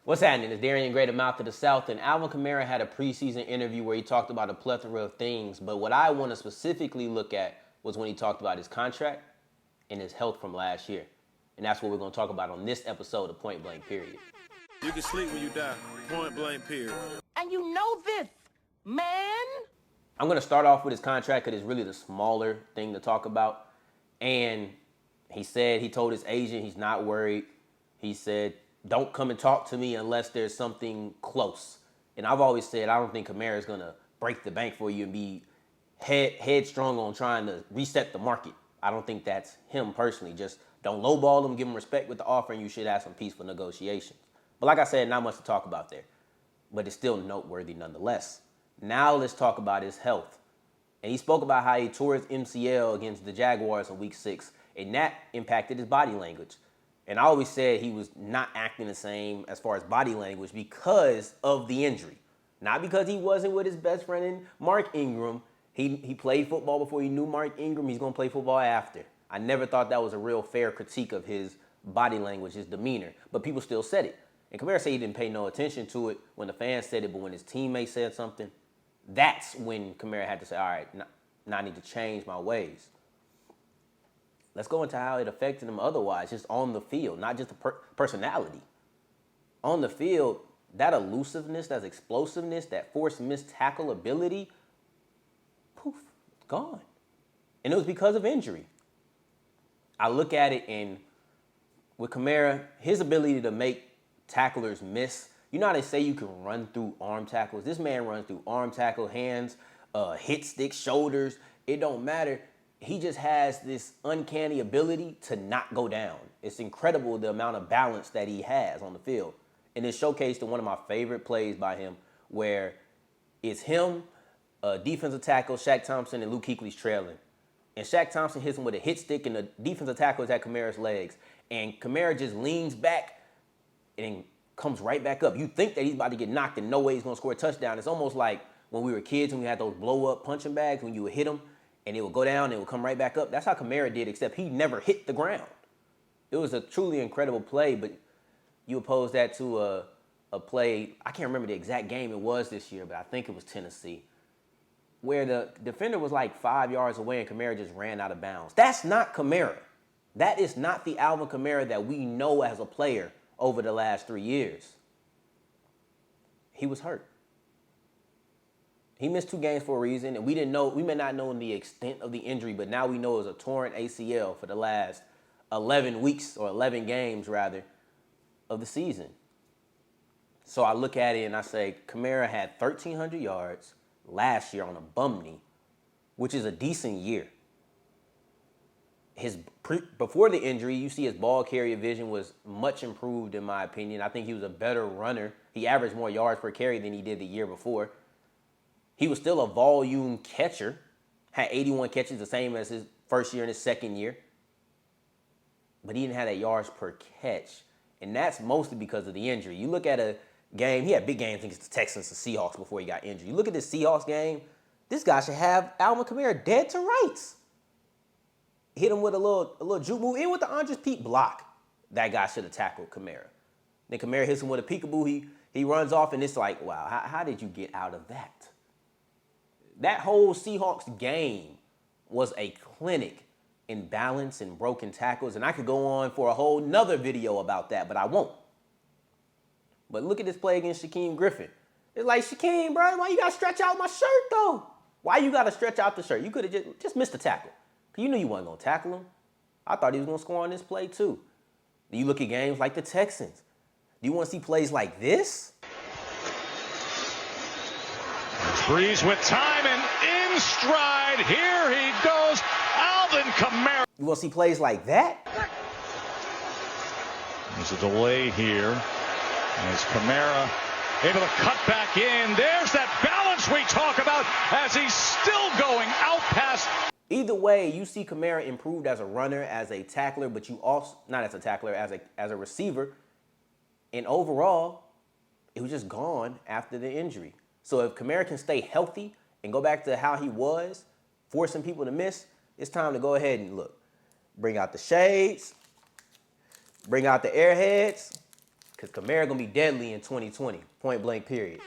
What's happening? It's Darian Gray, the mouth of the South, and Alvin Kamara had a preseason interview where he talked about a plethora of things, but what I want to specifically look at was when he talked about his contract and his health from last year. And that's what we're going to talk about on this episode of Point Blank Period. You can sleep when you die. Point blank period. And you know this, man. I'm going to start off with his contract because it's really the smaller thing to talk about. And he told his agent he's not worried. He said, don't come and talk to me unless there's something close. And I've always said I don't think Kamara is going to break the bank for you and be headstrong on trying to reset the market. I don't think that's him personally. Just don't lowball him, give him respect with the offer, and you should have some peaceful negotiations. But like I said, not much to talk about there. But it's still noteworthy nonetheless. Now let's talk about his health. And he spoke about how he tore his MCL against the Jaguars in Week 6, and that impacted his body language. And I always said he was not acting the same as far as body language because of the injury. Not because he wasn't with his best friend in Mark Ingram. He played football before he knew Mark Ingram. He's going to play football after. I never thought that was a real fair critique of his body language, his demeanor. But people still said it. And Kamara said he didn't pay no attention to it when the fans said it, but when his teammates said something, that's when Kamara had to say, all right, now I need to change my ways. Let's go into how it affected him otherwise, just on the field, not just the personality. On the field, that elusiveness, that explosiveness, that forced missed tackle ability, poof, gone. And it was because of injury. I look at it, and with Kamara, his ability to make tacklers miss, you know how they say you can run through arm tackles? This man runs through arm tackle, hands, hit sticks, shoulders. It don't matter. He just has this uncanny ability to not go down. It's incredible the amount of balance that he has on the field. And it's showcased in one of my favorite plays by him where it's him, defensive tackle, Shaq Thompson, and Luke Kuechly's trailing. And Shaq Thompson hits him with a hit stick, and the defensive tackle is at Kamara's legs. And Kamara just leans back and comes right back up. You think that he's about to get knocked and no way he's going to score a touchdown. It's almost like when we were kids and we had those blow-up punching bags when you would hit them and it would go down and it would come right back up. That's how Kamara did, except he never hit the ground. It was a truly incredible play, but you oppose that to a play, I can't remember the exact game it was this year, but I think it was Tennessee, where the defender was like 5 yards away and Kamara just ran out of bounds. That's not Kamara. That is not the Alvin Kamara that we know as a player over the last 3 years. He was hurt. He missed 2 games for a reason, and we may not know the extent of the injury, but now we know it was a torn ACL for the last 11 weeks, or 11 games rather, of the season. So I look at it and I say, Kamara had 1,300 yards last year on a bum knee, which is a decent year. Before the injury, you see his ball carrier vision was much improved, in my opinion. I think he was a better runner. He averaged more yards per carry than he did the year before. He was still a volume catcher, had 81 catches, the same as his first year and his second year. But he didn't have that yards per catch. And that's mostly because of the injury. You look at a game, he had big games against the Texans and Seahawks before he got injured. You look at this Seahawks game, this guy should have Alvin Kamara dead to rights. Hit him with a little juke move, in with the Andres Pete block. That guy should have tackled Kamara. Then Kamara hits him with a peekaboo. He runs off, and it's like, wow, how did you get out of that? That whole Seahawks game was a clinic in balance and broken tackles, and I could go on for a whole nother video about that, but I won't. But look at this play against Shaquem Griffin. It's like, Shaquem, bro, why you got to stretch out my shirt, though? Why you got to stretch out the shirt? You could have just missed the tackle. You knew you wasn't going to tackle him. I thought he was going to score on this play, too. Do you look at games like the Texans? Do you want to see plays like this? Breeze with time and in stride. Here he goes, Alvin Kamara. You want to see plays like that? There's a delay here as Kamara able to cut back in. There's that balance we talk about as he's still going out past. Either way, you see Kamara improved as a runner, as a tackler, but you also, not as a tackler, as a receiver. And overall, it was just gone after the injury. So if Kamara can stay healthy and go back to how he was, forcing people to miss, it's time to go ahead and look. Bring out the shades, bring out the airheads, Because Kamara going to be deadly in 2020. Point blank, period.